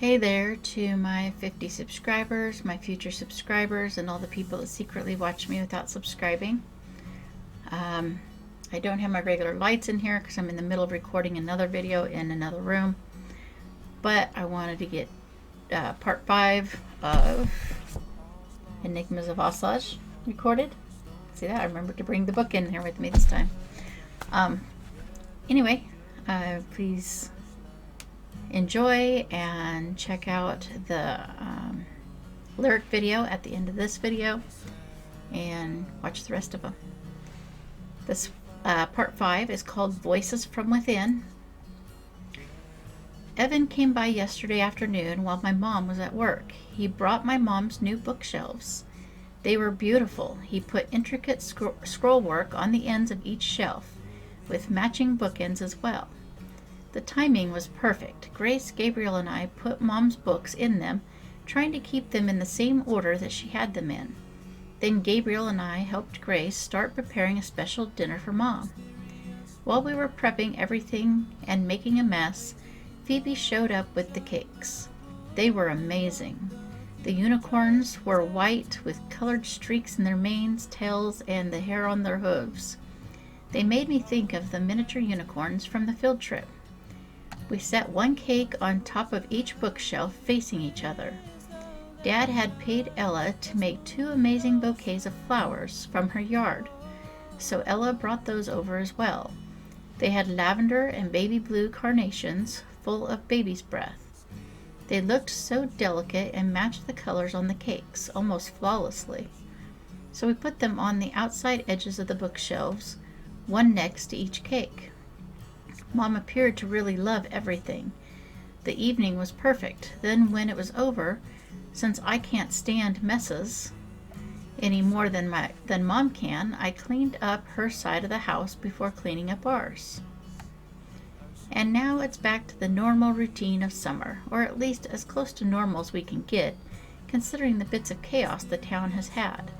Hey there to my 50 subscribers, my future subscribers, and all the people that secretly watch me without subscribing. I don't have my regular lights in here because I'm in the middle of recording another video in another room. But I wanted to get part 5 of Enigmas of Auslage recorded. See that? I remembered to bring the book in here with me this time. Anyway, please enjoy and check out the lyric video at the end of this video and watch the rest of them. This part 5 is called Voices from Within. Evan came by yesterday afternoon while my mom was at work. He brought my mom's new bookshelves. They were beautiful. He put intricate scroll work on the ends of each shelf with matching bookends as well. The timing was perfect. Grace, Gabriel, and I put Mom's books in them, trying to keep them in the same order that she had them in. Then Gabriel and I helped Grace start preparing a special dinner for Mom. While we were prepping everything and making a mess, Phoebe showed up with the cakes. They were amazing. The unicorns were white with colored streaks in their manes, tails, and the hair on their hooves. They made me think of the miniature unicorns from the field trip. We set one cake on top of each bookshelf facing each other. Dad had paid Ella to make 2 amazing bouquets of flowers from her yard, so Ella brought those over as well. They had lavender and baby blue carnations full of baby's breath. They looked so delicate and matched the colors on the cakes almost flawlessly. So we put them on the outside edges of the bookshelves, one next to each cake. Mom appeared to really love everything. The evening was perfect. Then when it was over, since I can't stand messes any more than Mom can, I cleaned up her side of the house before cleaning up ours. And now it's back to the normal routine of summer, or at least as close to normal as we can get, considering the bits of chaos the town has had.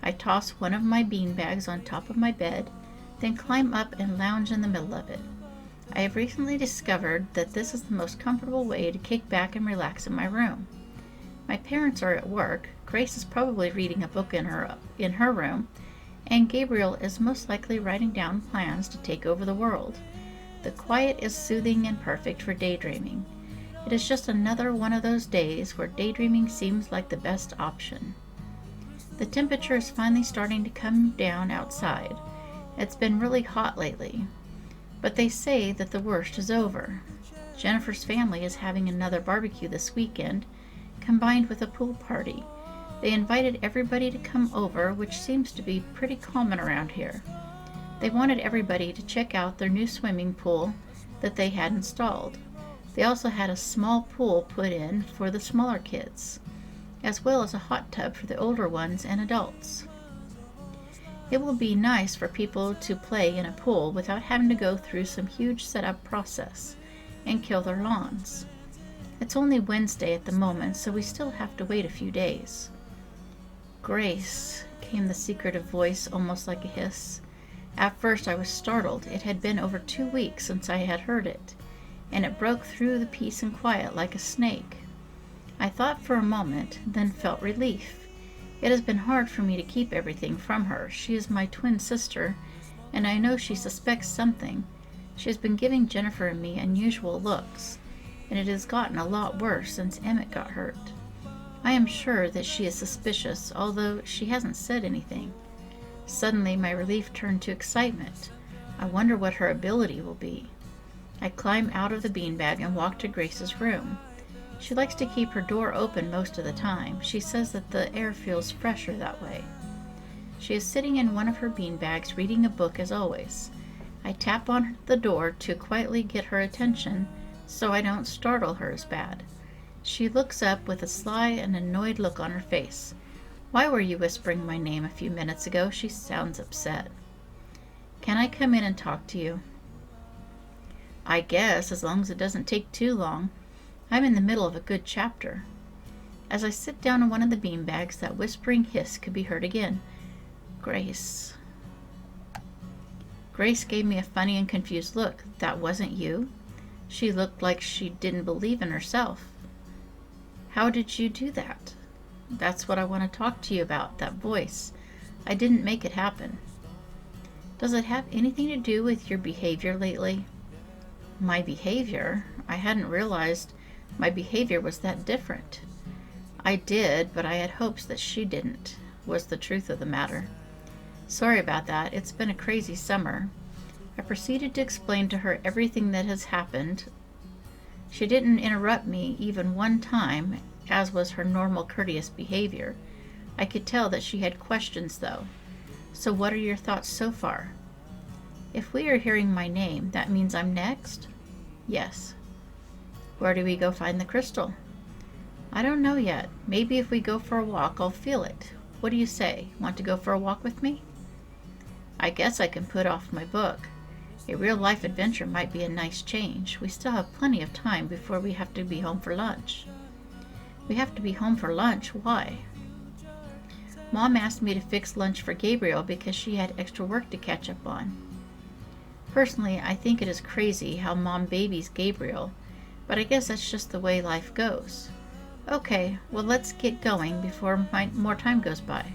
I toss one of my bean bags on top of my bed, then climb up and lounge in the middle of it. I have recently discovered that this is the most comfortable way to kick back and relax in my room. My parents are at work, Grace is probably reading a book in her room, and Gabriel is most likely writing down plans to take over the world. The quiet is soothing and perfect for daydreaming. It is just another one of those days where daydreaming seems like the best option. The temperature is finally starting to come down outside. It's been really hot lately. But they say that the worst is over. Jennifer's family is having another barbecue this weekend, combined with a pool party. They invited everybody to come over, which seems to be pretty common around here. They wanted everybody to check out their new swimming pool that they had installed. They also had a small pool put in for the smaller kids, as well as a hot tub for the older ones and adults. It will be nice for people to play in a pool without having to go through some huge setup process and kill their lawns. It's only Wednesday at the moment, so we still have to wait a few days. Grace, came the secretive voice almost like a hiss. At first I was startled. It had been over 2 weeks since I had heard it, and it broke through the peace and quiet like a snake. I thought for a moment, then felt relief. It has been hard for me to keep everything from her. She is my twin sister, and I know she suspects something. She has been giving Jennifer and me unusual looks, and it has gotten a lot worse since Emmett got hurt. I am sure that she is suspicious, although she hasn't said anything. Suddenly my relief turned to excitement. I wonder what her ability will be. I climb out of the beanbag and walk to Grace's room. She likes to keep her door open most of the time. She says that the air feels fresher that way. She is sitting in one of her beanbags reading a book as always. I tap on the door to quietly get her attention so I don't startle her as bad. She looks up with a sly and annoyed look on her face. "Why were you whispering my name a few minutes ago?" She sounds upset. "Can I come in and talk to you?" "I guess, as long as it doesn't take too long. I'm in the middle of a good chapter." As I sit down in one of the beanbags, that whispering hiss could be heard again. "Grace." Grace gave me a funny and confused look. "That wasn't you?" She looked like she didn't believe in herself. How did you do that? That's what I want to talk to you about, that voice. I didn't make it happen. Does it have anything to do with your behavior lately? My behavior? I hadn't realized my behavior was that different. I did, but I had hopes that she didn't, was the truth of the matter. Sorry about that. It's been a crazy summer. I proceeded to explain to her everything that has happened. She didn't interrupt me even one time, as was her normal courteous behavior. I could tell that she had questions, though. So what are your thoughts so far? If we are hearing my name, that means I'm next? Yes. Where do we go find the crystal? I don't know yet. Maybe if we go for a walk, I'll feel it. What do you say? Want to go for a walk with me? I guess I can put off my book. A real-life adventure might be a nice change. We still have plenty of time before we have to be home for lunch. We have to be home for lunch? Why? Mom asked me to fix lunch for Gabriel because she had extra work to catch up on. Personally, I think it is crazy how Mom babies Gabriel, but I guess that's just the way life goes. Okay, well, let's get going before more time goes by.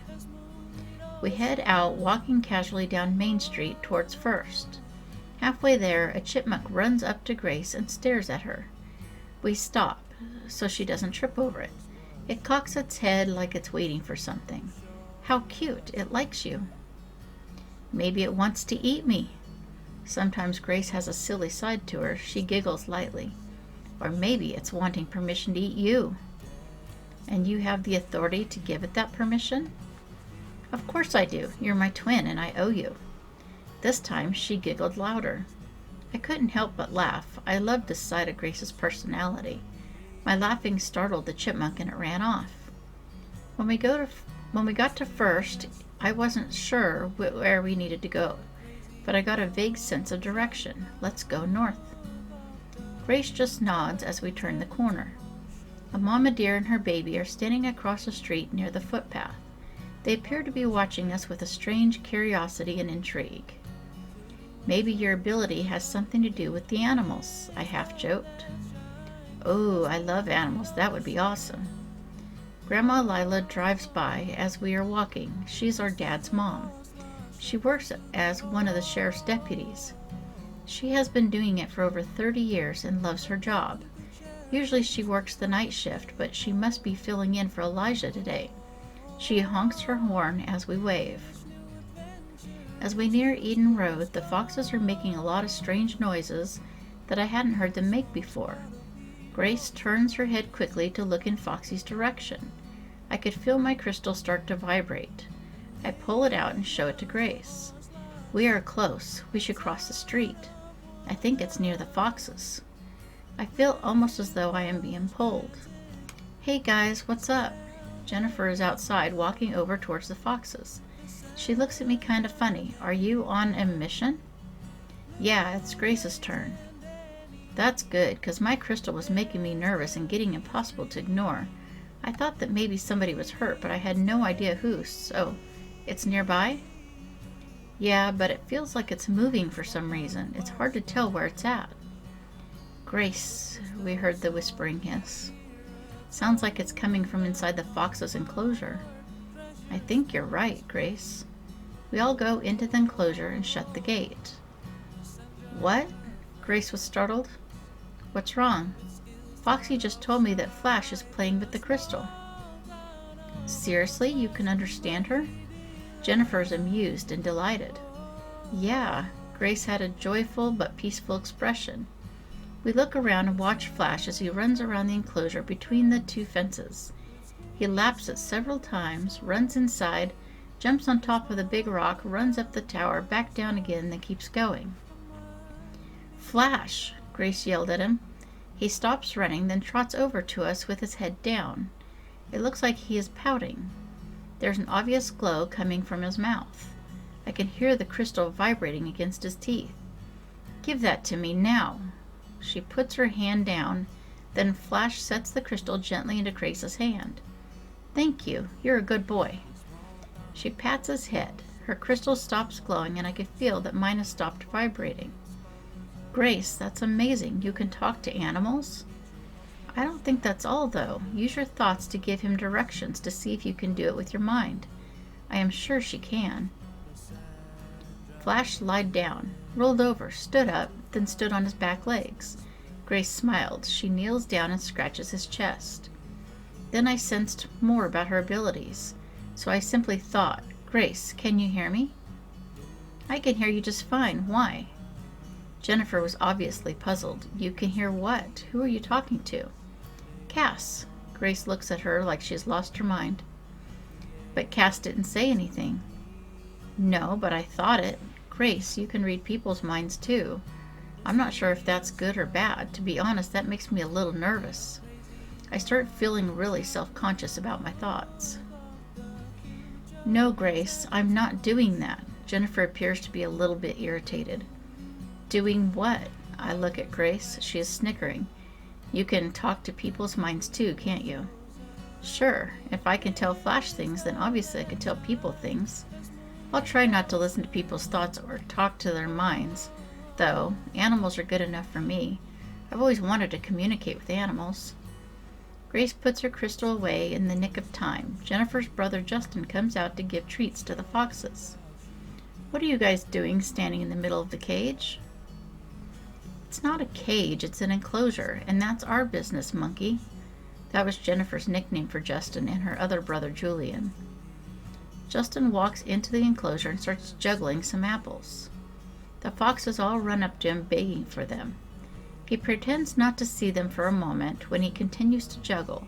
We head out, walking casually down Main Street towards First. Halfway there, a chipmunk runs up to Grace and stares at her. We stop, so she doesn't trip over it. It cocks its head like it's waiting for something. How cute, it likes you. Maybe it wants to eat me. Sometimes Grace has a silly side to her. She giggles lightly. Or maybe it's wanting permission to eat you. And you have the authority to give it that permission? Of course I do. You're my twin and I owe you. This time she giggled louder. I couldn't help but laugh. I loved this side of Grace's personality. My laughing startled the chipmunk and it ran off. When we got to First, I wasn't sure where we needed to go, but I got a vague sense of direction. Let's go north. Grace just nods as we turn the corner. A mama deer and her baby are standing across the street near the footpath. They appear to be watching us with a strange curiosity and intrigue. Maybe your ability has something to do with the animals, I half joked. Oh, I love animals. That would be awesome. Grandma Lila drives by as we are walking. She's our dad's mom. She works as one of the sheriff's deputies. She has been doing it for over 30 years and loves her job. Usually she works the night shift, but she must be filling in for Elijah today. She honks her horn as we wave. As we near Eden Road, the foxes are making a lot of strange noises that I hadn't heard them make before. Grace turns her head quickly to look in Foxy's direction. I could feel my crystal start to vibrate. I pull it out and show it to Grace. We are close. We should cross the street. I think it's near the foxes. I feel almost as though I am being pulled. Hey guys, what's up? Jennifer is outside walking over towards the foxes. She looks at me kind of funny. Are you on a mission? Yeah, it's Grace's turn. That's good, because my crystal was making me nervous and getting impossible to ignore. I thought that maybe somebody was hurt, but I had no idea who, so it's nearby? Yeah, but it feels like it's moving for some reason. It's hard to tell where it's at. Grace, we heard the whispering hiss. Sounds like it's coming from inside the fox's enclosure. I think you're right, Grace. We all go into the enclosure and shut the gate. What? Grace was startled. What's wrong? Foxy just told me that Flash is playing with the crystal. Seriously, you can understand her? Jennifer's amused and delighted. Yeah, Grace had a joyful but peaceful expression. We look around and watch Flash as he runs around the enclosure between the two fences. He laps it several times, runs inside, jumps on top of the big rock, runs up the tower, back down again, then keeps going. Flash! Grace yelled at him. He stops running, then trots over to us with his head down. It looks like he is pouting. There's an obvious glow coming from his mouth. I can hear the crystal vibrating against his teeth. Give that to me now. She puts her hand down, then Flash sets the crystal gently into Grace's hand. Thank you. You're a good boy. She pats his head. Her crystal stops glowing, and I can feel that mine has stopped vibrating. Grace, that's amazing. You can talk to animals? I don't think that's all, though. Use your thoughts to give him directions to see if you can do it with your mind. I am sure she can. Flash lied down, rolled over, stood up, then stood on his back legs. Grace smiled. She kneels down and scratches his chest. Then I sensed more about her abilities, so I simply thought, Grace, can you hear me? I can hear you just fine. Why? Jennifer was obviously puzzled. You can hear what? Who are you talking to? Cass. Grace looks at her like she has lost her mind. But Cass didn't say anything. No, but I thought it. Grace, you can read people's minds too. I'm not sure if that's good or bad. To be honest, that makes me a little nervous. I start feeling really self-conscious about my thoughts. No, Grace, I'm not doing that. Jennifer appears to be a little bit irritated. Doing what? I look at Grace. She is snickering. You can talk to people's minds too, can't you? Sure. If I can tell Flash things, then obviously I can tell people things. I'll try not to listen to people's thoughts or talk to their minds, though animals are good enough for me. I've always wanted to communicate with animals. Grace puts her crystal away in the nick of time. Jennifer's brother Justin comes out to give treats to the foxes. What are you guys doing standing in the middle of the cage? It's not a cage, it's an enclosure, and that's our business, Monkey. That was Jennifer's nickname for Justin and her other brother Julian. Justin walks into the enclosure and starts juggling some apples. The foxes all run up to him begging for them. He pretends not to see them for a moment when he continues to juggle.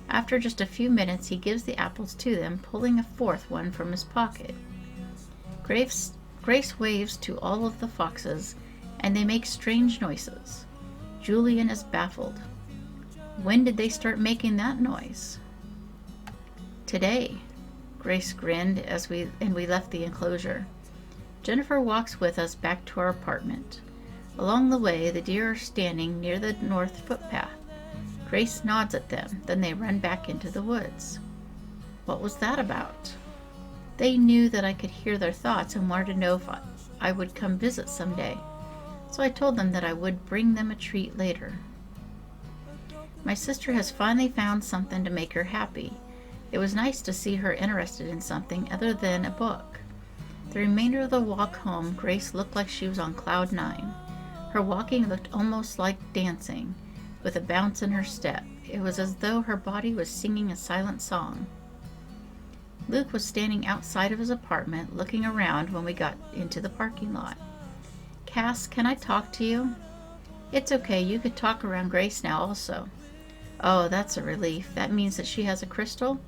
After just a few minutes, he gives the apples to them, pulling a fourth one from his pocket. Grace waves to all of the foxes, and they make strange noises. Julian is baffled. When did they start making that noise? Today. Grace grinned as we left the enclosure. Jennifer walks with us back to our apartment. Along the way, the deer are standing near the north footpath. Grace nods at them, then they run back into the woods. What was that about? They knew that I could hear their thoughts and wanted to know if I would come visit someday. So I told them that I would bring them a treat later. My sister has finally found something to make her happy. It was nice to see her interested in something other than a book. The remainder of the walk home, Grace looked like she was on cloud 9. Her walking looked almost like dancing, with a bounce in her step. It was as though her body was singing a silent song. Luke was standing outside of his apartment, looking around when we got into the parking lot. Cass, can I talk to you? It's okay, you could talk around Grace now also. Oh, that's a relief. That means that she has a crystal?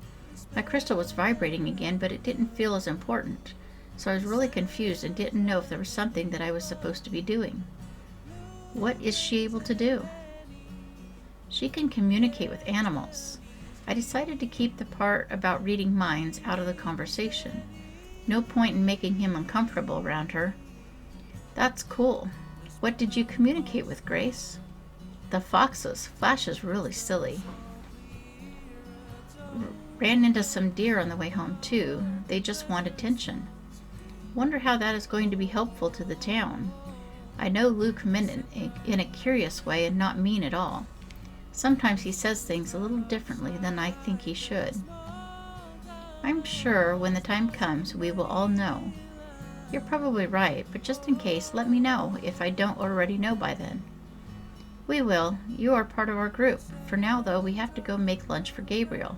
My crystal was vibrating again, but it didn't feel as important, so I was really confused and didn't know if there was something that I was supposed to be doing. What is she able to do? She can communicate with animals. I decided to keep the part about reading minds out of the conversation. No point in making him uncomfortable around her. That's cool. What did you communicate with, Grace? The foxes. Flash is really silly. Ran into some deer on the way home, too. They just want attention. Wonder how that is going to be helpful to the town. I know Luke meant it in a curious way and not mean at all. Sometimes he says things a little differently than I think he should. I'm sure when the time comes we will all know. You're probably right, but just in case, let me know if I don't already know by then. We will. You are part of our group. For now, though, we have to go make lunch for Gabriel.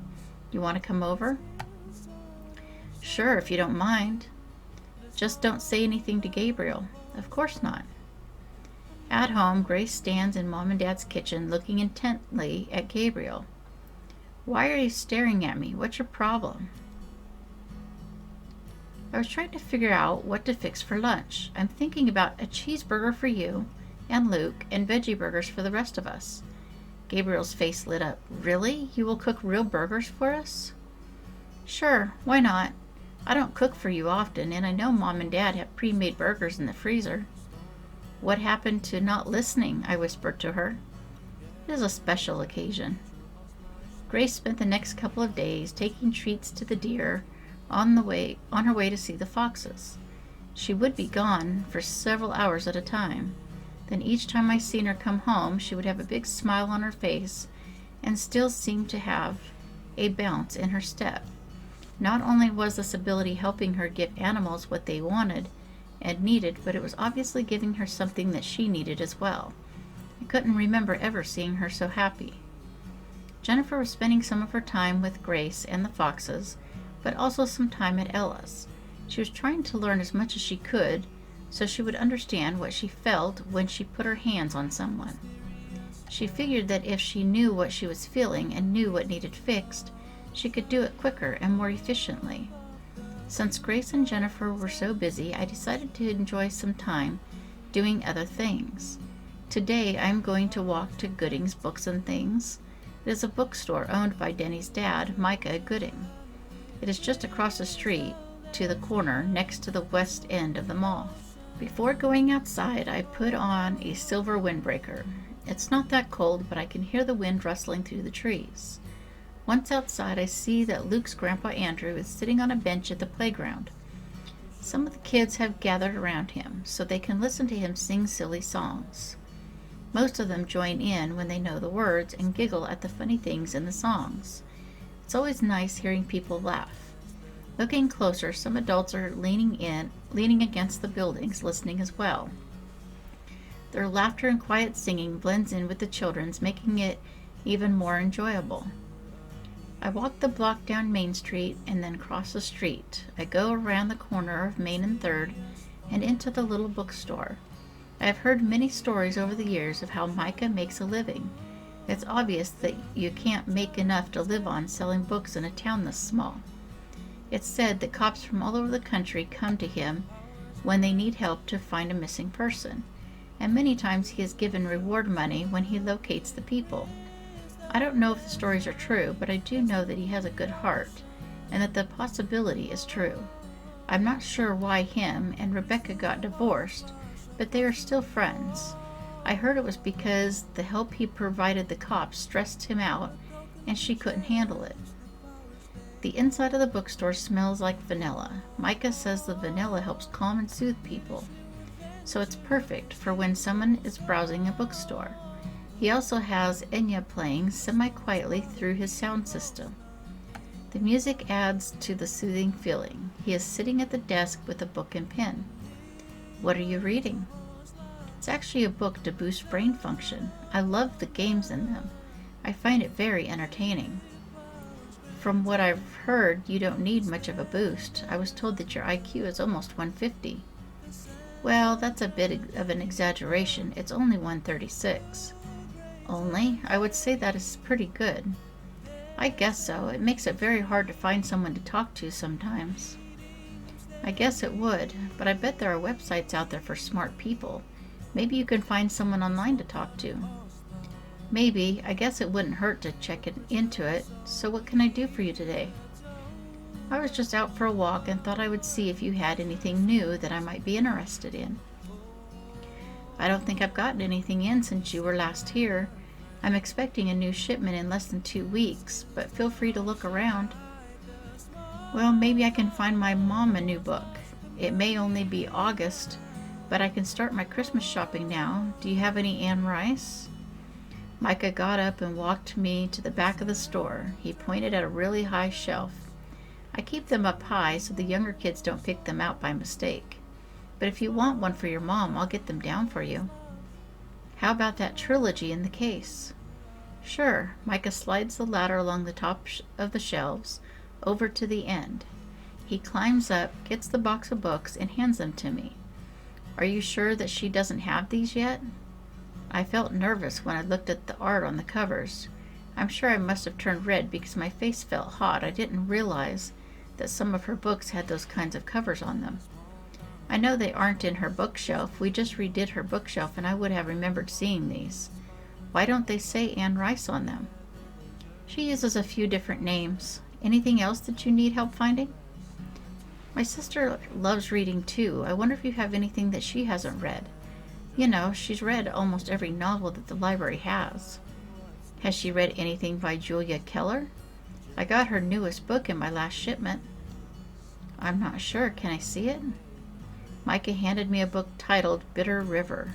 You want to come over? Sure, if you don't mind. Just don't say anything to Gabriel. Of course not. At home, Grace stands in Mom and Dad's kitchen looking intently at Gabriel. Why are you staring at me? What's your problem? I was trying to figure out what to fix for lunch. I'm thinking about a cheeseburger for you and Luke and veggie burgers for the rest of us. Gabriel's face lit up. Really? You will cook real burgers for us? Sure, why not? I don't cook for you often, and I know Mom and Dad have pre-made burgers in the freezer. What happened to not listening? I whispered to her. It is a special occasion. Grace spent the next couple of days taking treats to the deer on her way to see the foxes. She would be gone for several hours at a time. Then each time I seen her come home, she would have a big smile on her face and still seemed to have a bounce in her step. Not only was this ability helping her give animals what they wanted and needed, but it was obviously giving her something that she needed as well. I couldn't remember ever seeing her so happy. Jennifer was spending some of her time with Grace and the foxes, but also some time at Ella's. She was trying to learn as much as she could so she would understand what she felt when she put her hands on someone. She figured that if she knew what she was feeling and knew what needed fixed, she could do it quicker and more efficiently. Since Grace and Jennifer were so busy, I decided to enjoy some time doing other things. Today I am going to walk to Gooding's Books and Things. It is a bookstore owned by Denny's dad, Micah Gooding. It is just across the street to the corner next to the west end of the mall. Before going outside, I put on a silver windbreaker. It's not that cold, but I can hear the wind rustling through the trees. Once outside, I see that Luke's grandpa Andrew is sitting on a bench at the playground. Some of the kids have gathered around him so they can listen to him sing silly songs. Most of them join in when they know the words and giggle at the funny things in the songs. It's always nice hearing people laugh. Looking closer, some adults are leaning against the buildings, listening as well. Their laughter and quiet singing blends in with the children's, making it even more enjoyable. I walk the block down Main Street and then cross the street. I go around the corner of Main and 3rd and into the little bookstore. I have heard many stories over the years of how Micah makes a living. It's obvious that you can't make enough to live on selling books in a town this small. It's said that cops from all over the country come to him when they need help to find a missing person, and many times he is given reward money when he locates the people. I don't know if the stories are true, but I do know that he has a good heart, and that the possibility is true. I'm not sure why him and Rebecca got divorced, but they are still friends. I heard it was because the help he provided the cops stressed him out, and she couldn't handle it. The inside of the bookstore smells like vanilla. Micah says the vanilla helps calm and soothe people, so it's perfect for when someone is browsing a bookstore. He also has Enya playing semi-quietly through his sound system. The music adds to the soothing feeling. He is sitting at the desk with a book and pen. What are you reading? It's actually a book to boost brain function. I love the games in them. I find it very entertaining. From what I've heard, you don't need much of a boost. I was told that your IQ is almost 150. Well, that's a bit of an exaggeration. It's only 136. Only? I would say that is pretty good. I guess so. It makes it very hard to find someone to talk to sometimes. I guess it would, but I bet there are websites out there for smart people. Maybe you can find someone online to talk to. Maybe. I guess it wouldn't hurt to check into it. So what can I do for you today? I was just out for a walk and thought I would see if you had anything new that I might be interested in. I don't think I've gotten anything in since you were last here. I'm expecting a new shipment in less than 2 weeks, but feel free to look around. Well, maybe I can find my mom a new book. It may only be August, but I can start my Christmas shopping now. Do you have any Anne Rice? Micah got up and walked me to the back of the store. He pointed at a really high shelf. I keep them up high so the younger kids don't pick them out by mistake. But if you want one for your mom, I'll get them down for you. How about that trilogy in the case? Sure. Micah slides the ladder along the top of the shelves over to the end. He climbs up, gets the box of books, and hands them to me. Are you sure that she doesn't have these yet? I felt nervous when I looked at the art on the covers. I'm sure I must have turned red because my face felt hot. I didn't realize that some of her books had those kinds of covers on them. I know they aren't in her bookshelf. We just redid her bookshelf and I would have remembered seeing these. Why don't they say Anne Rice on them? She uses a few different names. Anything else that you need help finding? My sister loves reading too. I wonder if you have anything that she hasn't read. You know, she's read almost every novel that the library has. Has she read anything by Julia Keller? I got her newest book in my last shipment. I'm not sure. Can I see it? Micah handed me a book titled Bitter River.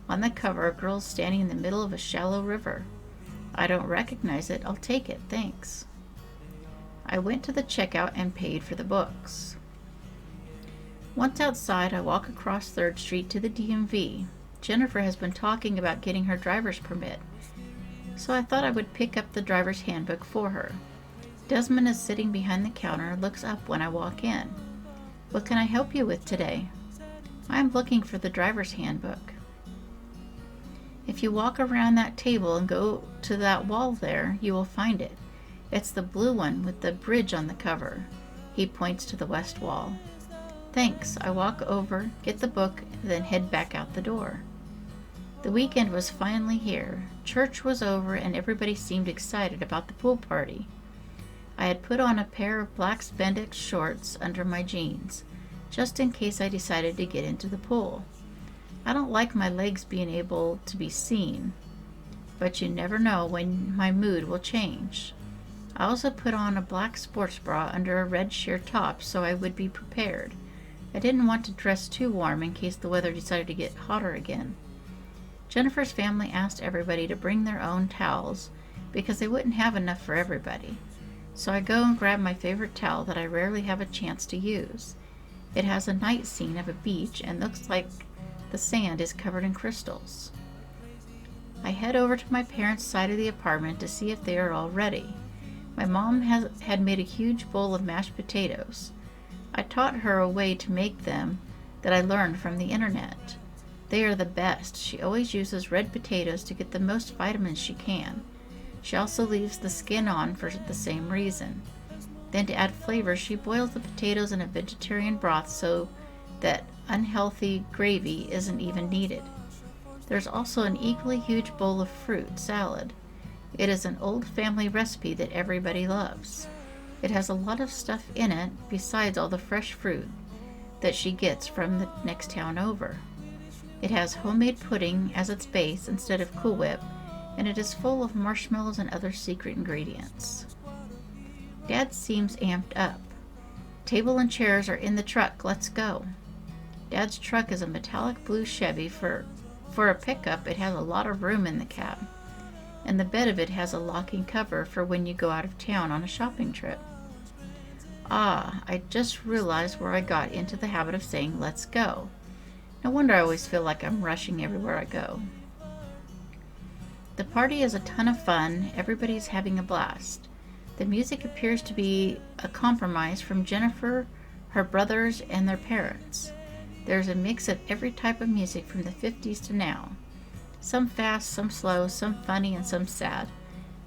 On the cover, a girl is standing in the middle of a shallow river. I don't recognize it. I'll take it, thanks. I went to the checkout and paid for the books. Once outside, I walk across 3rd Street to the DMV. Jennifer has been talking about getting her driver's permit, so I thought I would pick up the driver's handbook for her. Desmond is sitting behind the counter, looks up when I walk in. What can I help you with today? I am looking for the driver's handbook. If you walk around that table and go to that wall there, you will find it. It's the blue one with the bridge on the cover. He points to the west wall. Thanks. I walk over, get the book, then head back out the door. The weekend was finally here. Church was over and everybody seemed excited about the pool party. I had put on a pair of black spandex shorts under my jeans, just in case I decided to get into the pool. I don't like my legs being able to be seen, but you never know when my mood will change. I also put on a black sports bra under a red sheer top so I would be prepared. I didn't want to dress too warm in case the weather decided to get hotter again. Jennifer's family asked everybody to bring their own towels because they wouldn't have enough for everybody. So I go and grab my favorite towel that I rarely have a chance to use. It has a night scene of a beach and looks like the sand is covered in crystals. I head over to my parents' side of the apartment to see if they are all ready. My mom had made a huge bowl of mashed potatoes. I taught her a way to make them that I learned from the internet. They are the best. She always uses red potatoes to get the most vitamins she can. She also leaves the skin on for the same reason. Then to add flavor, she boils the potatoes in a vegetarian broth so that unhealthy gravy isn't even needed. There's also an equally huge bowl of fruit salad. It is an old family recipe that everybody loves. It has a lot of stuff in it besides all the fresh fruit that she gets from the next town over. It has homemade pudding as its base instead of Cool Whip, and it is full of marshmallows and other secret ingredients. Dad seems amped up. Table and chairs are in the truck. Let's go. Dad's truck is a metallic blue Chevy. For a pickup, it has a lot of room in the cab, and the bed of it has a locking cover for when you go out of town on a shopping trip. I just realized where I got into the habit of saying, let's go. No wonder I always feel like I'm rushing everywhere I go. The party is a ton of fun. Everybody's having a blast. The music appears to be a compromise from Jennifer, her brothers, and their parents. There's a mix of every type of music from the 50s to now. Some fast, some slow, some funny, and some sad.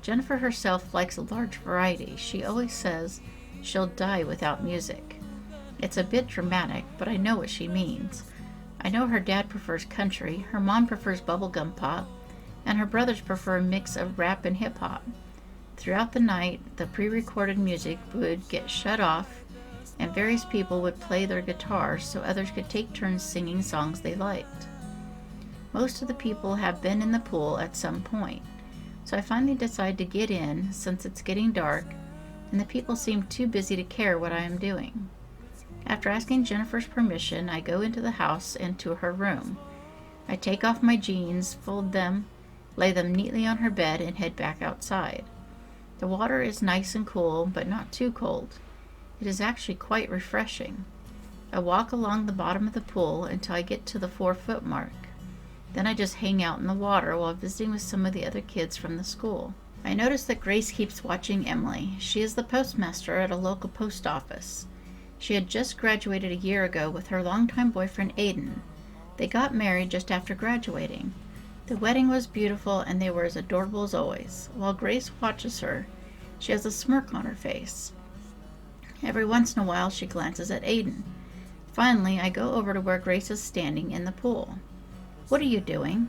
Jennifer herself likes a large variety. She always says she'll die without music. It's a bit dramatic, but I know what she means. I know her dad prefers country, her mom prefers bubblegum pop, and her brothers prefer a mix of rap and hip-hop. Throughout the night, the pre-recorded music would get shut off, and various people would play their guitars so others could take turns singing songs they liked. Most of the people have been in the pool at some point, so I finally decide to get in since it's getting dark, and the people seem too busy to care what I am doing. After asking Jennifer's permission, I go into the house and to her room. I take off my jeans, fold them, lay them neatly on her bed, and head back outside. The water is nice and cool, but not too cold. It is actually quite refreshing. I walk along the bottom of the pool until I get to the 4-foot mark. Then I just hang out in the water while visiting with some of the other kids from the school. I notice that Grace keeps watching Emily. She is the postmaster at a local post office. She had just graduated a year ago with her longtime boyfriend Aiden. They got married just after graduating. The wedding was beautiful and they were as adorable as always. While Grace watches her, she has a smirk on her face. Every once in a while she glances at Aiden. Finally, I go over to where Grace is standing in the pool. What are you doing?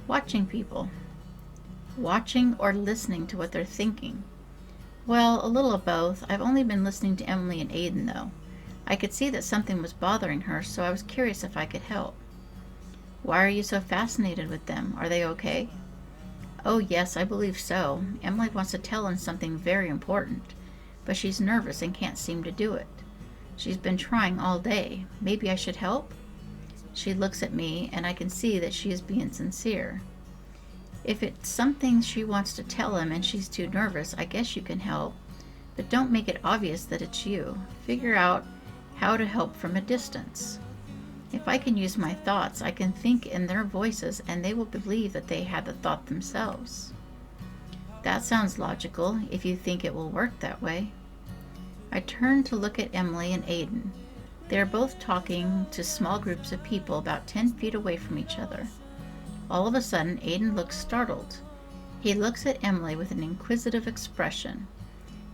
Watching people. Watching or listening to what they're thinking? Well, a little of both. I've only been listening to Emily and Aiden, though. I could see that something was bothering her, so I was curious if I could help. Why are you so fascinated with them? Are they okay? Oh, yes, I believe so. Emily wants to tell them something very important, but she's nervous and can't seem to do it. She's been trying all day. Maybe I should help? She looks at me, and I can see that she is being sincere. If it's something she wants to tell him and she's too nervous, I guess you can help. But don't make it obvious that it's you. Figure out how to help from a distance. If I can use my thoughts, I can think in their voices and they will believe that they had the thought themselves. That sounds logical if you think it will work that way. I turned to look at Emily and Aiden. They are both talking to small groups of people about 10 feet away from each other. All of a sudden, Aiden looks startled. He looks at Emily with an inquisitive expression.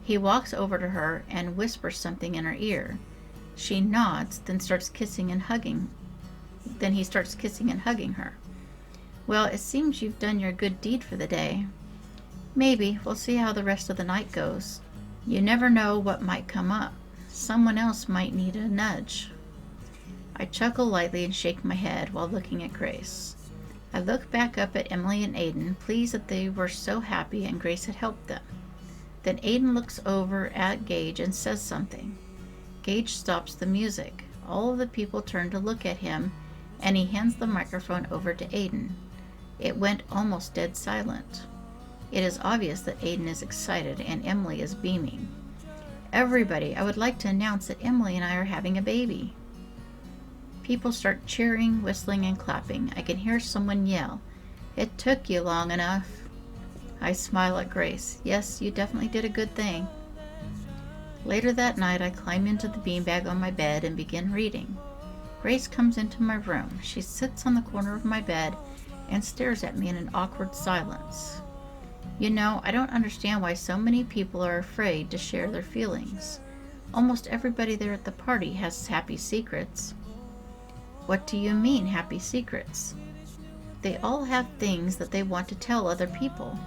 He walks over to her and whispers something in her ear. She nods, then he starts kissing and hugging her. Well, it seems you've done your good deed for the day. Maybe. We'll see how the rest of the night goes. You never know what might come up. Someone else might need a nudge. I chuckle lightly and shake my head while looking at Grace. I look back up at Emily and Aiden, pleased that they were so happy and Grace had helped them. Then Aiden looks over at Gage and says something. Gage stops the music. All of the people turn to look at him, and he hands the microphone over to Aiden. It went almost dead silent. It is obvious that Aiden is excited and Emily is beaming. Everybody, I would like to announce that Emily and I are having a baby. People start cheering, whistling, and clapping. I can hear someone yell, "It took you long enough." I smile at Grace. Yes, you definitely did a good thing. Later that night, I climb into the beanbag on my bed and begin reading. Grace comes into my room. She sits on the corner of my bed and stares at me in an awkward silence. You know, I don't understand why so many people are afraid to share their feelings. Almost everybody there at the party has happy secrets. What do you mean, happy secrets? They all have things that they want to tell other people,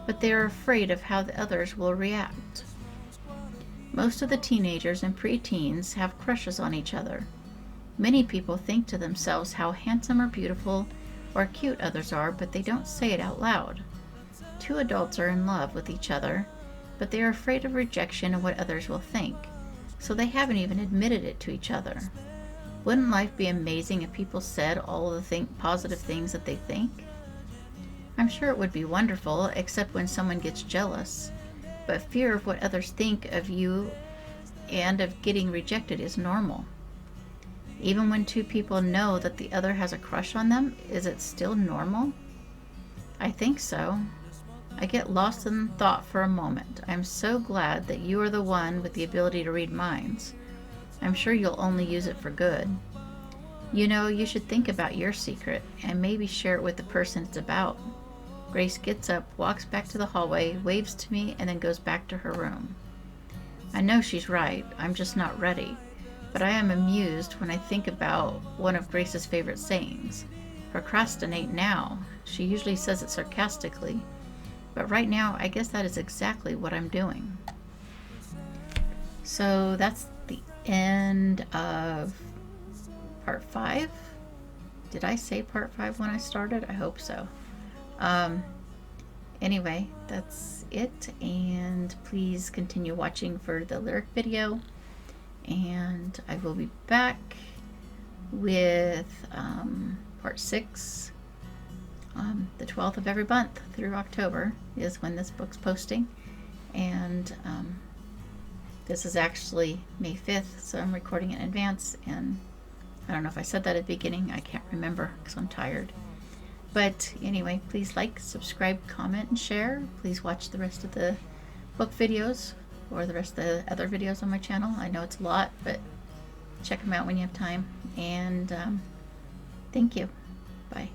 but they are afraid of how the others will react. Most of the teenagers and preteens have crushes on each other. Many people think to themselves how handsome or beautiful or cute others are, but they don't say it out loud. Two adults are in love with each other, but they are afraid of rejection and what others will think, so they haven't even admitted it to each other. Wouldn't life be amazing if people said all of the positive things that they think? I'm sure it would be wonderful, except when someone gets jealous. But fear of what others think of you and of getting rejected is normal. Even when two people know that the other has a crush on them, is it still normal? I think so. I get lost in thought for a moment. I'm so glad that you are the one with the ability to read minds. I'm sure you'll only use it for good. You know, you should think about your secret and maybe share it with the person it's about. Grace gets up, walks back to the hallway, waves to me, and then goes back to her room. I know she's right. I'm just not ready. But I am amused when I think about one of Grace's favorite sayings. Procrastinate now. She usually says it sarcastically. But right now, I guess that is exactly what I'm doing. So that's the end of part 5. Did I say part 5 when I started? I hope so. Anyway, that's it, and please continue watching for the lyric video, and I will be back with part 6 the 12th of every month through October is when this book's posting, and this is actually May 5th, so I'm recording it in advance, and I don't know if I said that at the beginning. I can't remember because I'm tired. But anyway, please like, subscribe, comment, and share. Please watch the rest of the book videos or the rest of the other videos on my channel. I know it's a lot, but check them out when you have time. And thank you. Bye.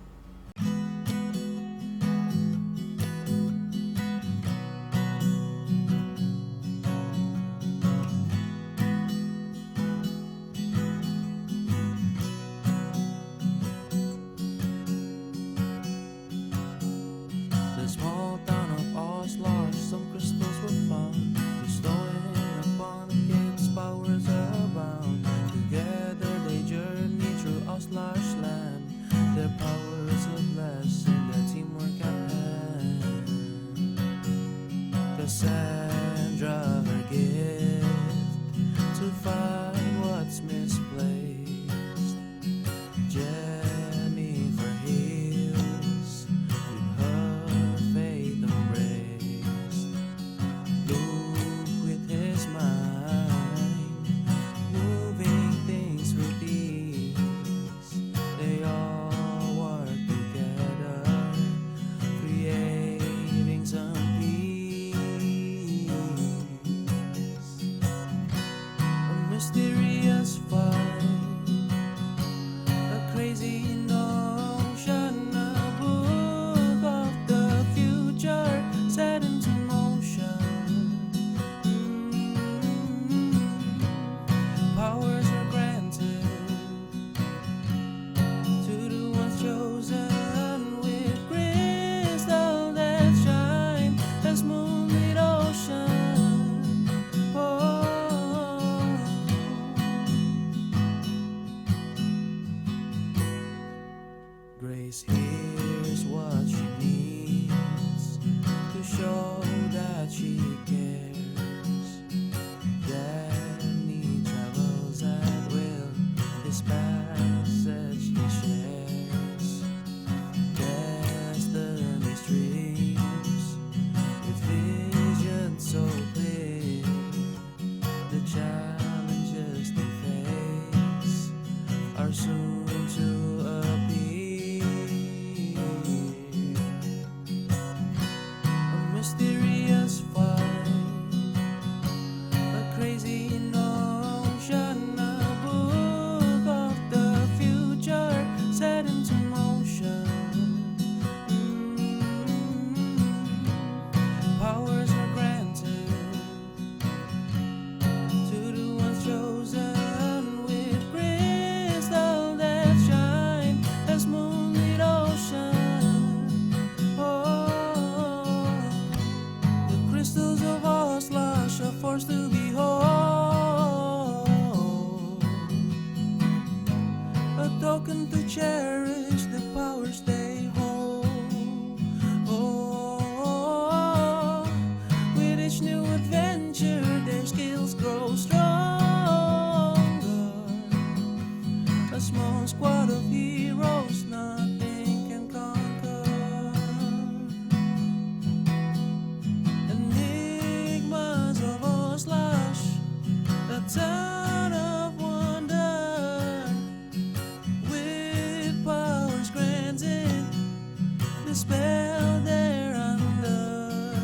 The small town of Auslage, some crystals were found, bestowing upon the kids powers abound. Together they journey through Auslage land, their powers a blessing, their teamwork at hand. Cassandra, her gift to find what's misplaced. Jennifer heals with her force to behold, a token to cherish the powers they hold. Oh, with each new adventure, their skills grow stronger. A small squad of heroes, nothing can conquer. Enigmas of Auslage, the town of wonder, with powers granted, the spell they're under.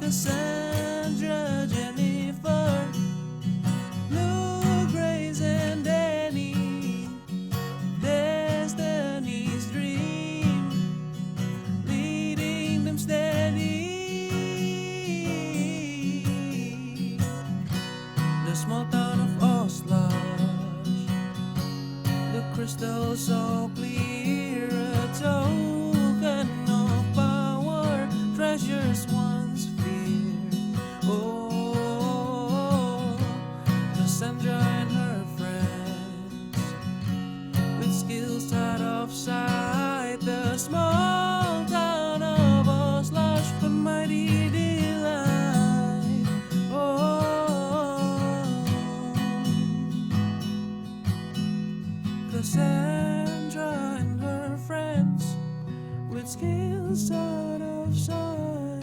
Kassandra, Jennifer, Blue, Grace, and Danny, Destiny's dream, leading them steady. The small town of Auslage, the crystal so clear, a token of power, treasures once feared. Oh, Kassandra and her friends, with skills out of sight, the small town of Auslage, a mighty delight. Oh, Kassandra and her friends, with skills out of sight,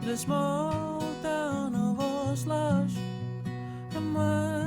the small town of Auslage, a mighty